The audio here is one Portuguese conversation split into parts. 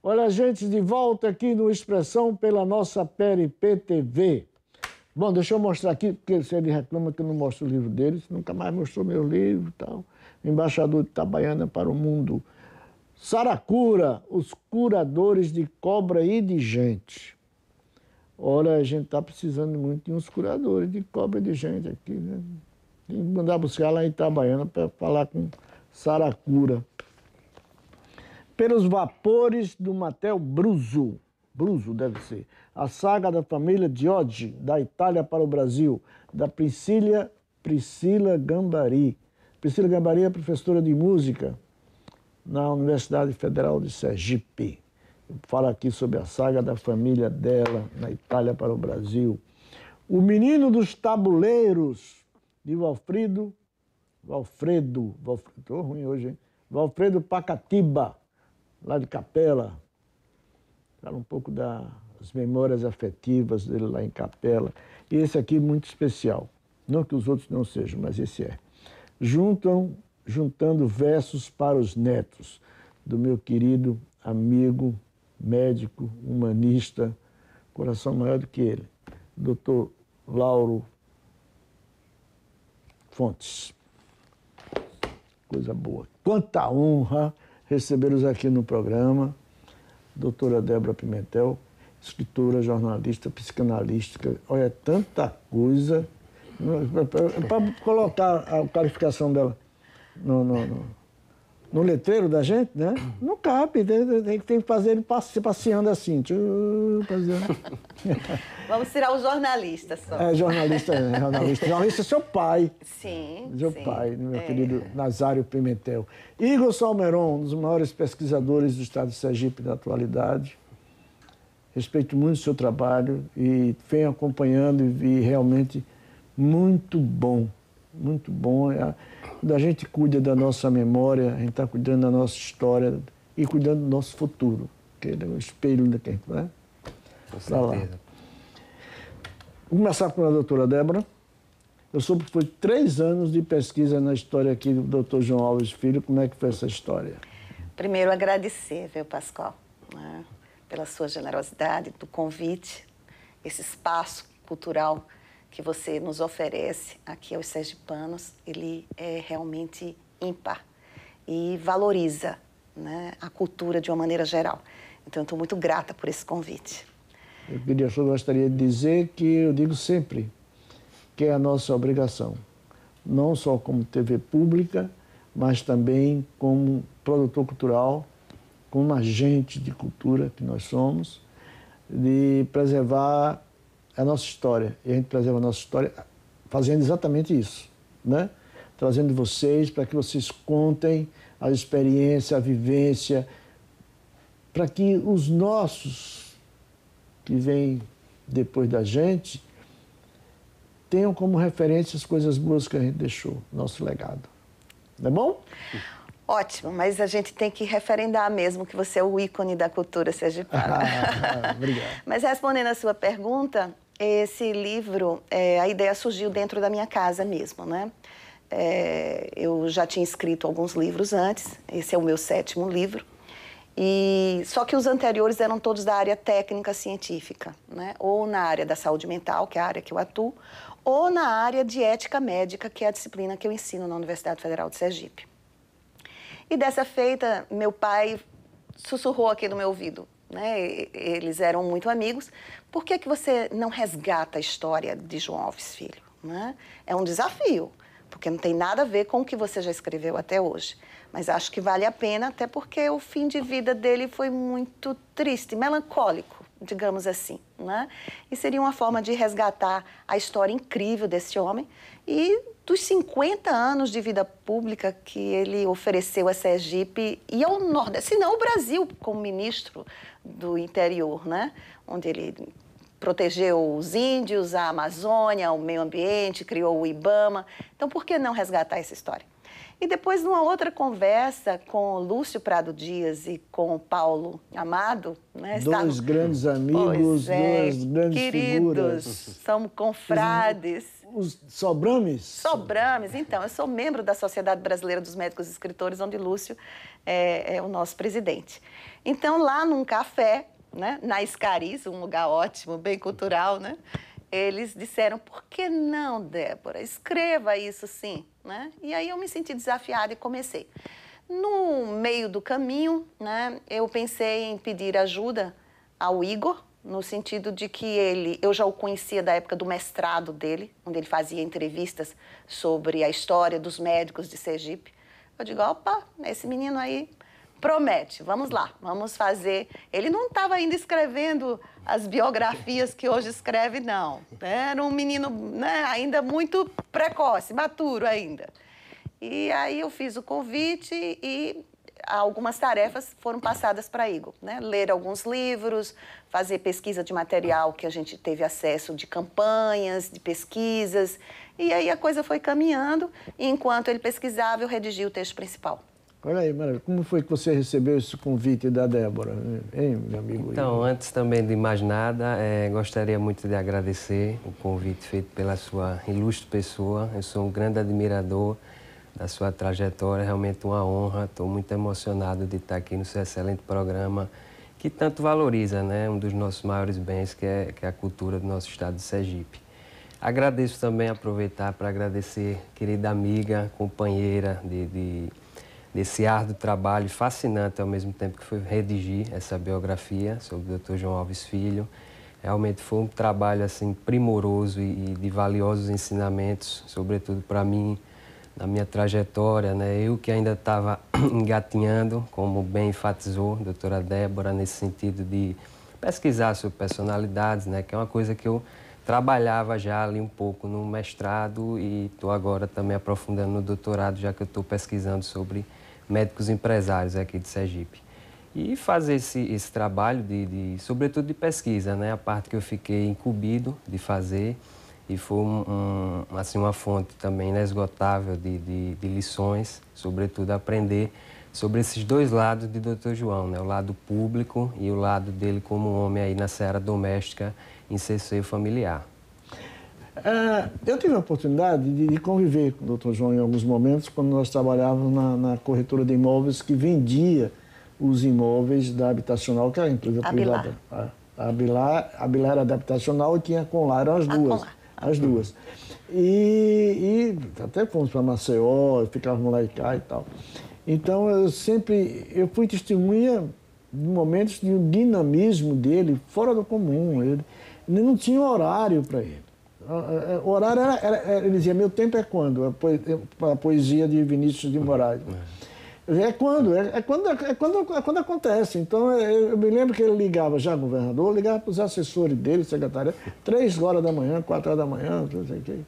Olha, gente, de volta aqui no Expressão pela nossa PRP-TV. Bom, deixa eu mostrar aqui, porque se ele reclama que eu não mostro o livro dele, nunca mais mostrou meu livro e tal. Embaixador de Itabaiana para o Mundo. Saracura, os curadores de cobra e de gente. Olha, a gente está precisando muito de uns curadores de cobra e de gente aqui, né? Tem que mandar buscar lá em Itabaiana para falar com Saracura. Pelos vapores do Matteo Bruzzo. Bruzzo deve ser. A saga da família Dioggi, da Itália para o Brasil, da Priscila Gambari. Priscila Gambari é professora de música na Universidade Federal de Sergipe. Fala aqui sobre a saga da família dela, na Itália para o Brasil. O Menino dos Tabuleiros, de Valfredo, tô ruim hoje, hein? Valfredo Pacatiba, lá de Capela. Fala um pouco das memórias afetivas dele lá em Capela. E esse aqui é muito especial. Não que os outros não sejam, mas esse é. Juntando versos para os netos, do meu querido amigo, médico, humanista, coração maior do que ele, Dr. Lauro Fontes. Coisa boa. Quanta honra recebê-los aqui no programa. Doutora Débora Pimentel, escritora, jornalista, psicanalística. Olha, tanta coisa. Para colocar a qualificação dela no letreiro da gente, né? Não cabe, tem que fazer ele passeando assim. Vamos tirar o jornalista só. Jornalista. Jornalista é seu pai. Sim, Seu pai, meu querido Nazário Pimentel. Igor Salmeron, um dos maiores pesquisadores do estado de Sergipe da atualidade. Respeito muito o seu trabalho e venho acompanhando e vi realmente muito bom. Muito bom. Quando a gente cuida da nossa memória, a gente está cuidando da nossa história e cuidando do nosso futuro, que é o espelho da quem, né? Com certeza. Vou começar com a doutora Débora. Eu soube que foi 3 anos de pesquisa na história aqui do doutor João Alves Filho. Como é que foi essa história? Primeiro, agradecer, viu, Pascoal, né, pela sua generosidade, do convite, esse espaço cultural que você nos oferece aqui aos sergipanos. Ele é realmente ímpar e valoriza, né, a cultura de uma maneira geral. Então, eu estou muito grata por esse convite. Eu gostaria de dizer que eu digo sempre que é a nossa obrigação, não só como TV pública, mas também como produtor cultural, como agente de cultura que nós somos, de preservar a nossa história. E a gente preserva a nossa história fazendo exatamente isso, né? Trazendo vocês para que vocês contem a experiência, a vivência, para que os nossos que vêm depois da gente tenham como referência as coisas boas que a gente deixou, nosso legado. Não é bom? Ótimo, mas a gente tem que referendar mesmo que você é o ícone da cultura sergipana. Obrigado. Mas respondendo a sua pergunta, esse livro, a ideia surgiu dentro da minha casa mesmo, né? Eu já tinha escrito alguns livros antes, esse é o meu 7º livro, só que os anteriores eram todos da área técnica científica, né? Ou na área da saúde mental, que é a área que eu atuo, ou na área de ética médica, que é a disciplina que eu ensino na Universidade Federal de Sergipe. E dessa feita, meu pai sussurrou aqui no meu ouvido, né? Eles eram muito amigos. Por que você não resgata a história de João Alves Filho, né? É um desafio, porque não tem nada a ver com o que você já escreveu até hoje. Mas acho que vale a pena, até porque o fim de vida dele foi muito triste, melancólico, digamos assim, né? E seria uma forma de resgatar a história incrível desse homem e dos 50 anos de vida pública que ele ofereceu a Sergipe e ao Nordeste, se não o Brasil, como ministro do interior, né? Onde ele protegeu os índios, a Amazônia, o meio ambiente, criou o IBAMA. Então, por que não resgatar essa história? E depois, numa outra conversa com Lúcio Prado Dias e com Paulo Amado, né? Dois grandes amigos, duas grandes queridos, figuras. Somos confrades. Os Sobrames? Sobrames, então. Eu sou membro da Sociedade Brasileira dos Médicos Escritores, onde Lúcio é o nosso presidente. Então, lá num café, né, na Escariz, um lugar ótimo, bem cultural, né? Eles disseram, por que não, Débora? Escreva isso sim, né? E aí eu me senti desafiada e comecei. No meio do caminho, né, eu pensei em pedir ajuda ao Igor, no sentido de que eu já o conhecia da época do mestrado dele, onde ele fazia entrevistas sobre a história dos médicos de Sergipe. Eu digo, opa, esse menino aí promete, vamos lá, vamos fazer. Ele não estava ainda escrevendo as biografias que hoje escreve, não. Era um menino, né, ainda muito precoce, maturo ainda. E aí eu fiz o convite e algumas tarefas foram passadas para Igor, né? Ler alguns livros, fazer pesquisa de material que a gente teve acesso de campanhas, de pesquisas. E aí a coisa foi caminhando e enquanto ele pesquisava, eu redigi o texto principal. Olha aí, Maravilha, como foi que você recebeu esse convite da Débora, hein, meu amigo? Então, Igor? antes também de mais nada, gostaria muito de agradecer o convite feito pela sua ilustre pessoa. Eu sou um grande admirador da sua trajetória, realmente uma honra. Estou muito emocionado de estar aqui no seu excelente programa, que tanto valoriza, né, um dos nossos maiores bens, que é a cultura do nosso estado de Sergipe. Agradeço também, aproveitar para agradecer, querida amiga, companheira desse árduo trabalho fascinante ao mesmo tempo que foi redigir essa biografia sobre o Dr. João Alves Filho. Realmente foi um trabalho assim primoroso e de valiosos ensinamentos, sobretudo para mim, na minha trajetória, né? Eu que ainda estava engatinhando, como bem enfatizou a doutora Débora, nesse sentido de pesquisar sobre personalidades, né? Que é uma coisa que eu trabalhava já ali um pouco no mestrado e estou agora também aprofundando no doutorado, já que eu estou pesquisando sobre médicos empresários aqui de Sergipe. E fazer esse trabalho, sobretudo de pesquisa, né? A parte que eu fiquei incumbido de fazer e foi assim, uma fonte também inesgotável de lições, sobretudo aprender sobre esses dois lados de Dr. João, né? O lado público e o lado dele como homem aí na seara doméstica, em seu seio familiar. Eu tive a oportunidade de conviver com o Dr. João em alguns momentos, quando nós trabalhávamos na corretora de imóveis que vendia os imóveis da habitacional, que era a empresa privada. A Abilar era da habitacional e tinha a Conlar, eram as duas. As duas. E até fomos para Maceió, ficávamos lá e cá e tal. Então, eu fui testemunha de momentos de um dinamismo dele fora do comum. Ele não tinha horário para ele. O horário ele dizia, meu tempo é quando? A poesia de Vinícius de Moraes. É quando acontece. Então, eu me lembro que ele ligava já ao governador, ligava para os assessores dele, secretário, 3 horas da manhã, 4 horas da manhã, não sei o quê.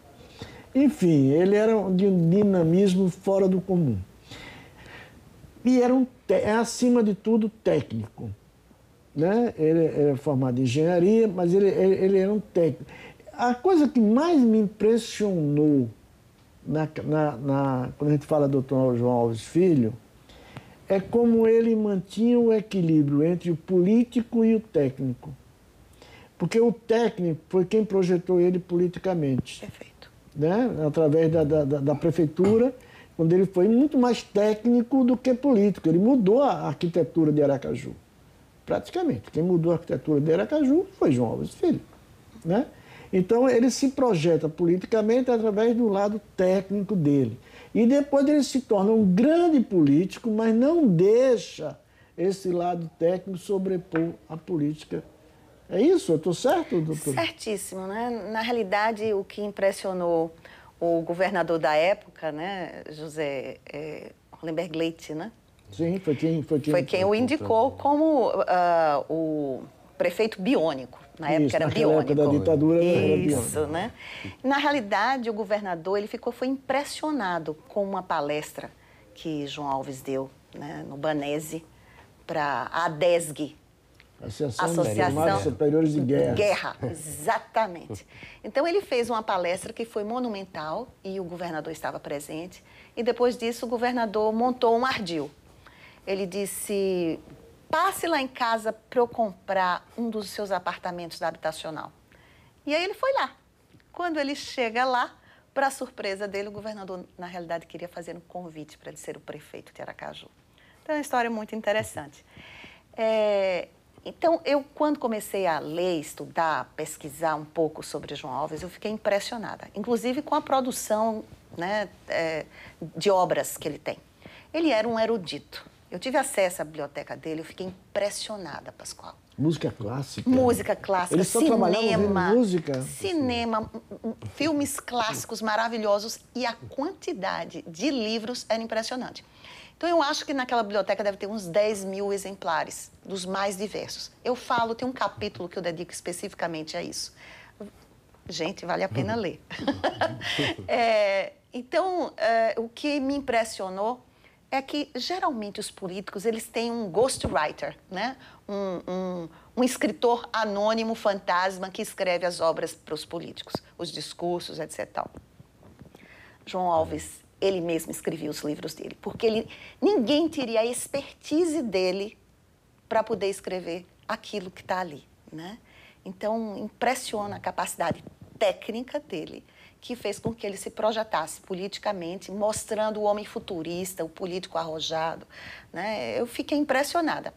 Enfim, ele era de um dinamismo fora do comum. E era acima de tudo, técnico. Né? Ele era formado em engenharia, mas ele era um técnico. A coisa que mais me impressionou quando a gente fala do Dr. João Alves Filho, é como ele mantinha o equilíbrio entre o político e o técnico. Porque o técnico foi quem projetou ele politicamente. Perfeito. Né? Através da prefeitura, quando ele foi muito mais técnico do que político. Ele mudou a arquitetura de Aracaju. Praticamente. Quem mudou a arquitetura de Aracaju foi João Alves Filho. Né? Então, ele se projeta politicamente através do lado técnico dele. E depois ele se torna um grande político, mas não deixa esse lado técnico sobrepor a política. É isso? Eu estou certo, doutor? Certíssimo, né? Na realidade, o que impressionou o governador da época, né, José Hollenberg Leite, né? Sim, foi quem o indicou como o prefeito biônico. Na época era biônico. Na época da ditadura era biônico. Isso, né? Na realidade, o governador foi impressionado com uma palestra que João Alves deu, né, no Banese, para a ADESG, Associação Superiores de Guerra. Guerra, exatamente. Então, ele fez uma palestra que foi monumental e o governador estava presente. E depois disso, o governador montou um ardil. Ele disse, passe lá em casa para eu comprar um dos seus apartamentos da habitacional. E aí ele foi lá. Quando ele chega lá, para surpresa dele, o governador, na realidade, queria fazer um convite para ele ser o prefeito de Aracaju. Então, é uma história muito interessante. Então, eu, quando comecei a ler, estudar, pesquisar um pouco sobre João Alves, eu fiquei impressionada, inclusive com a produção, né, de obras que ele tem. Ele era um erudito. Eu tive acesso à biblioteca dele, eu fiquei impressionada, Pascoal. Música clássica. Música clássica, Ele só trabalhava ouvindo música. cinema, filmes clássicos maravilhosos, e a quantidade de livros era impressionante. Então, eu acho que naquela biblioteca deve ter uns 10 mil exemplares, dos mais diversos. Eu falo, tem um capítulo que eu dedico especificamente a isso. Gente, vale a pena ler. Então, o que me impressionou é que, geralmente, os políticos, eles têm um ghostwriter, né? Um escritor anônimo, fantasma, que escreve as obras para os políticos, os discursos, etc. Tal. João Alves, ele mesmo escrevia os livros dele, porque ninguém teria a expertise dele para poder escrever aquilo que está ali, né? Então, impressiona a capacidade técnica dele, que fez com que ele se projetasse politicamente, mostrando o homem futurista, o político arrojado, né? Eu fiquei impressionada.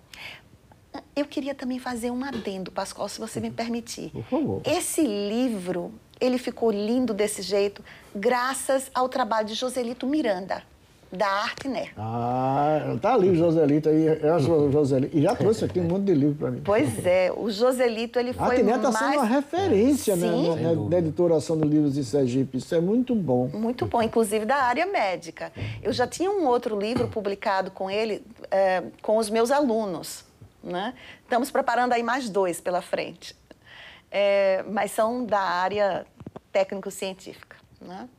Eu queria também fazer um adendo, Pascoal, se você me permitir. Por favor. Esse livro, ele ficou lindo desse jeito, graças ao trabalho de Joselito Miranda, da Artner. Ah, tá ali o Joselito aí, Joselito. E já trouxe aqui um monte de livro para mim. Pois é, o Joselito, ele foi Artner está sendo uma referência, né, Sim. na editoração de livros de Sergipe. Isso é muito bom. Muito bom, inclusive da área médica. Eu já tinha um outro livro publicado com ele, com os meus alunos, né? Estamos preparando aí mais 2 pela frente. Mas são da área técnico-científica, né?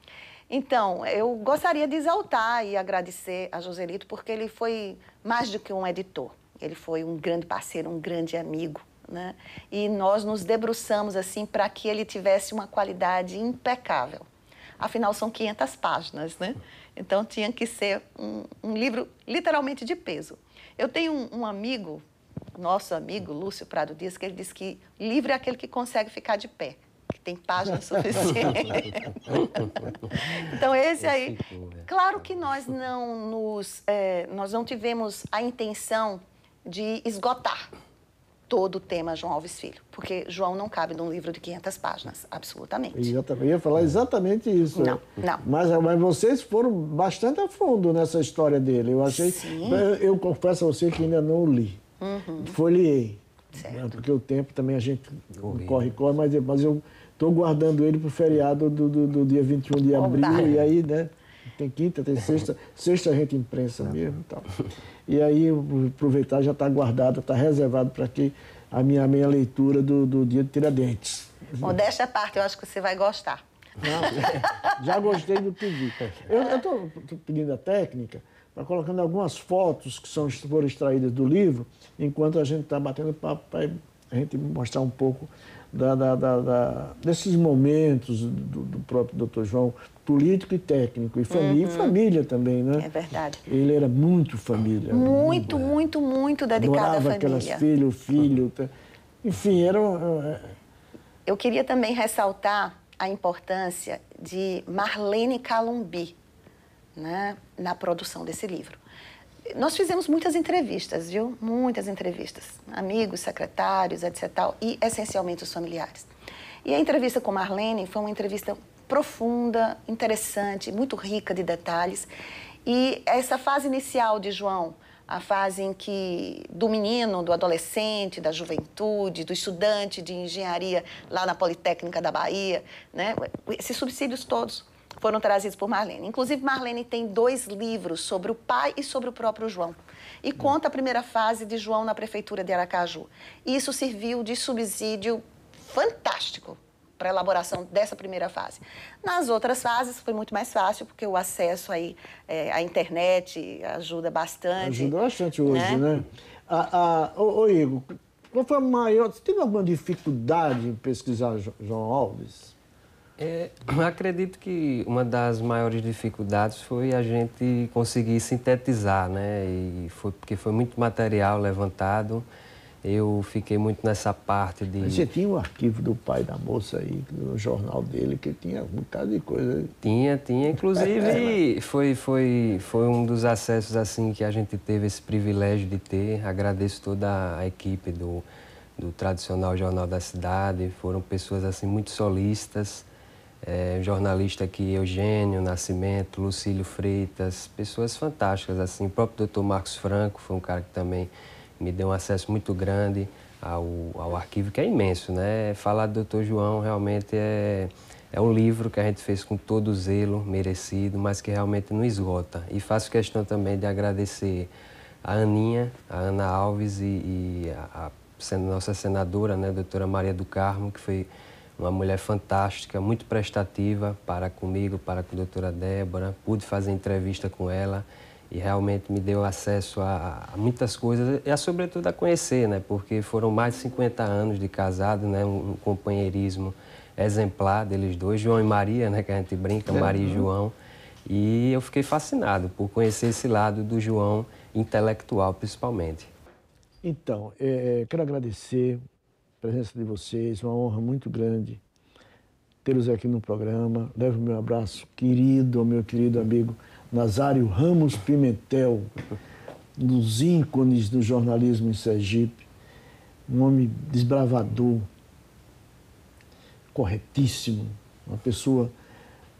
Então, eu gostaria de exaltar e agradecer a Joselito, porque ele foi mais do que um editor. Ele foi um grande parceiro, um grande amigo, né? E nós nos debruçamos assim para que ele tivesse uma qualidade impecável. Afinal, são 500 páginas, né? Então, tinha que ser um livro literalmente de peso. Eu tenho um amigo, nosso amigo, Lúcio Prado Dias, que ele diz que livro é aquele que consegue ficar de pé, que tem páginas suficientes. Então, esse aí... Claro que nós não tivemos a intenção de esgotar todo o tema João Alves Filho, porque João não cabe num livro de 500 páginas, absolutamente. Eu ia falar exatamente isso. Não, não. Mas vocês foram bastante a fundo nessa história dele. Eu achei... Sim. Eu confesso a você que ainda não o li. Folheei. Certo. Porque o tempo também a gente corre, mas eu estou guardando ele para o feriado do dia 21 de abril. E aí, né? Tem quinta, tem sexta. Sexta a gente imprensa mesmo e tal. E aí, aproveitar, já está guardado, está reservado para que a minha leitura do dia de Tiradentes. Modéstia à parte, eu acho que você vai gostar. Não, já gostei do que vi. Eu estou pedindo a técnica para colocando algumas fotos que foram extraídas do livro, enquanto a gente está batendo papo, para a gente mostrar um pouco desses momentos do próprio Dr. João, político e técnico, e família também, né? É verdade. Ele era muito família. Muito dedicado à adorava família. aquelas filho. Enfim, Eu queria também ressaltar a importância de Marlene Calumbi, né, na produção desse livro. Nós fizemos muitas entrevistas, viu? Muitas entrevistas. Amigos, secretários, etc. E, essencialmente, os familiares. E a entrevista com Marlene foi uma entrevista profunda, interessante, muito rica de detalhes. E essa fase inicial de João, a fase em que do menino, do adolescente, da juventude, do estudante de engenharia lá na Politécnica da Bahia, né? Esses subsídios todos foram trazidos por Marlene. Inclusive, Marlene tem 2 livros sobre o pai e sobre o próprio João. E conta a primeira fase de João na prefeitura de Aracaju. E isso serviu de subsídio fantástico para a elaboração dessa primeira fase. Nas outras fases foi muito mais fácil, porque o acesso aí, à internet ajuda bastante. Ajuda bastante hoje, né? Ô Igor, qual foi a maior... Você teve alguma dificuldade em pesquisar João Alves? Eu acredito que uma das maiores dificuldades foi a gente conseguir sintetizar, né? E porque foi muito material levantado eu fiquei muito nessa parte de... Mas você tinha o arquivo do pai da moça aí, no jornal dele, que tinha um bocado de coisa. Tinha. Inclusive, foi um dos acessos assim que a gente teve esse privilégio de ter. Agradeço toda a equipe do tradicional Jornal da Cidade. Foram pessoas assim muito solícitas. Jornalista aqui, Eugênio Nascimento, Lucílio Freitas, pessoas fantásticas, assim. O próprio Dr. Marcos Franco foi um cara que também me deu um acesso muito grande ao arquivo, que é imenso, né? Falar do Dr. João realmente é um livro que a gente fez com todo o zelo merecido, mas que realmente não esgota. E faço questão também de agradecer a Aninha, a Ana Alves e a nossa senadora, né, a doutora Maria do Carmo, que foi uma mulher fantástica, muito prestativa para comigo, para com a doutora Débora. Pude fazer entrevista com ela e realmente me deu acesso a muitas coisas e, sobretudo, a conhecer, né? Porque foram mais de 50 anos de casado, né? Um companheirismo exemplar deles dois, João e Maria, né? Que a gente brinca, Maria e João. E eu fiquei fascinado por conhecer esse lado do João intelectual, principalmente. Então, quero agradecer a presença de vocês, uma honra muito grande tê-los aqui no programa. Levo meu abraço querido ao meu querido amigo Nazário Ramos Pimentel, um dos ícones do jornalismo em Sergipe, um homem desbravador, corretíssimo, uma pessoa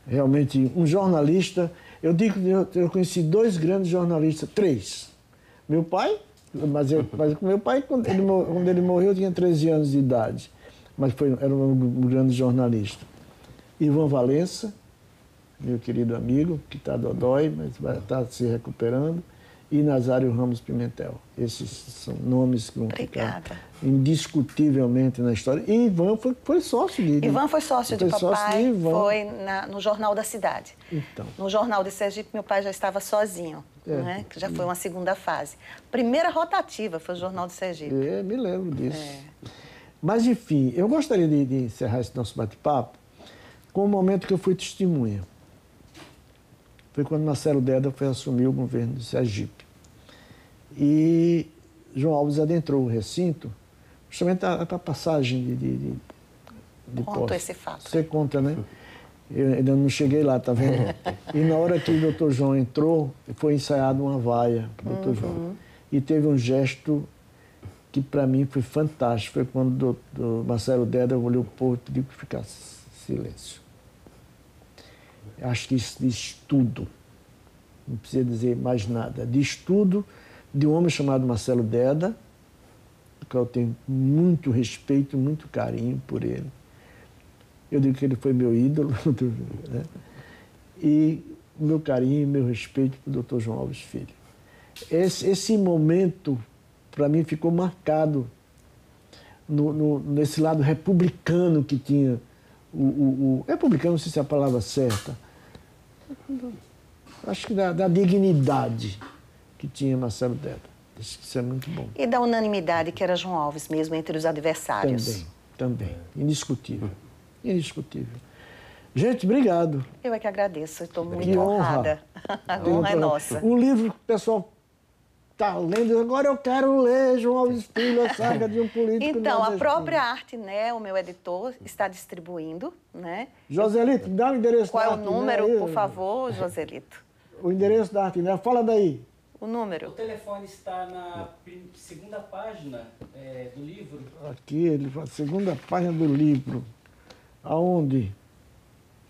realmente, um jornalista. Eu digo que eu conheci dois grandes jornalistas, três. Meu pai, mas meu pai, quando ele morreu, eu tinha 13 anos de idade, mas era um grande jornalista. Ivan Valença, meu querido amigo, que está dodói, mas vai estar se recuperando, e Nazário Ramos Pimentel. Esses são nomes que vão ficar indiscutivelmente na história. E Ivan foi sócio de... Ivan foi sócio de papai, foi no Jornal da Cidade. Então. No Jornal de Sergipe, meu pai já estava sozinho, né? Que já foi uma segunda fase. Primeira rotativa foi o Jornal de Sergipe. Me lembro disso. Mas, enfim, eu gostaria de encerrar esse nosso bate-papo com o momento que eu fui testemunha. Foi quando Marcelo Deda foi assumir o governo de Sergipe. E João Alves adentrou o recinto, justamente para a passagem de Conta posse. esse fato. Você conta, né? Eu ainda não cheguei lá, tá vendo? E na hora que o doutor João entrou, foi ensaiada uma vaia para o doutor João. E teve um gesto que para mim foi fantástico. Foi quando o Marcelo Deda olhou para o povo e pediu que ficasse silêncio. Acho que isso diz tudo, não precisa dizer mais nada. Diz tudo de um homem chamado Marcelo Deda, do qual eu tenho muito respeito, muito carinho por ele. Eu digo que ele foi meu ídolo, né? E meu carinho, meu respeito para o Dr. João Alves Filho. Esse momento, para mim, ficou marcado nesse lado republicano que tinha. Republicano, não sei se é a palavra certa, acho que da dignidade que tinha Marcelo Deda. Isso é muito bom. E da unanimidade que era João Alves mesmo entre os adversários. Também. Indiscutível. Indiscutível. Gente, obrigado. Eu é que agradeço, estou muito honrada. A honra é nossa. O livro que o pessoal está lendo, agora eu quero ler João Alves Filho, a saga de um político. Então, a própria Arte, né, o meu editor, está distribuindo, né? Joselito, dá o endereço da Arte. Qual é o número, por favor, Joselito? O endereço da Arte, né? Fala daí. O número. O telefone está na segunda página do livro. Aqui, ele fala, segunda página do livro. Aonde?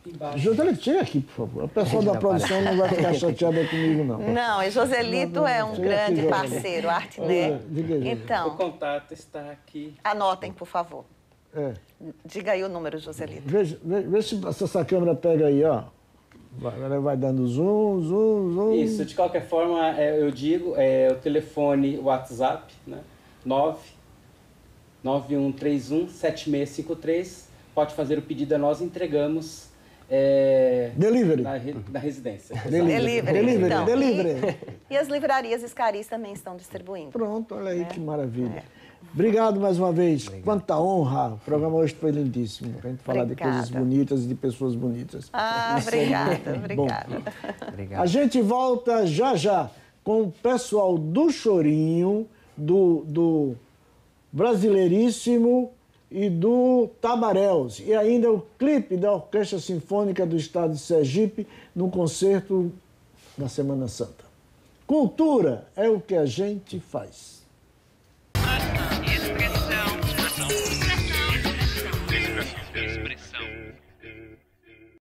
Embaixo. Joselito, chega aqui, por favor. O pessoal da produção não vai ficar chateado comigo, não. Não, e Joselito é um grande parceiro, Artné. Então, o contato está aqui. Anotem, por favor. Diga aí o número, Joselito. Vê se essa câmera pega aí, ó. Vai dando zoom. Isso, de qualquer forma, eu digo, o telefone WhatsApp, né? 991317653. Pode fazer o pedido, nós entregamos. Delivery. Na residência. Delivery. E as livrarias Escaris também estão distribuindo. Pronto, olha aí que maravilha. Obrigado mais uma vez. Quanta honra. O programa hoje foi lindíssimo. Para a gente falar de coisas bonitas e de pessoas bonitas. Obrigada. A gente volta já com o pessoal do Chorinho, do Brasileiríssimo e do Tabaréus. E ainda o clipe da Orquestra Sinfônica do Estado de Sergipe no concerto da Semana Santa. Cultura é o que a gente faz.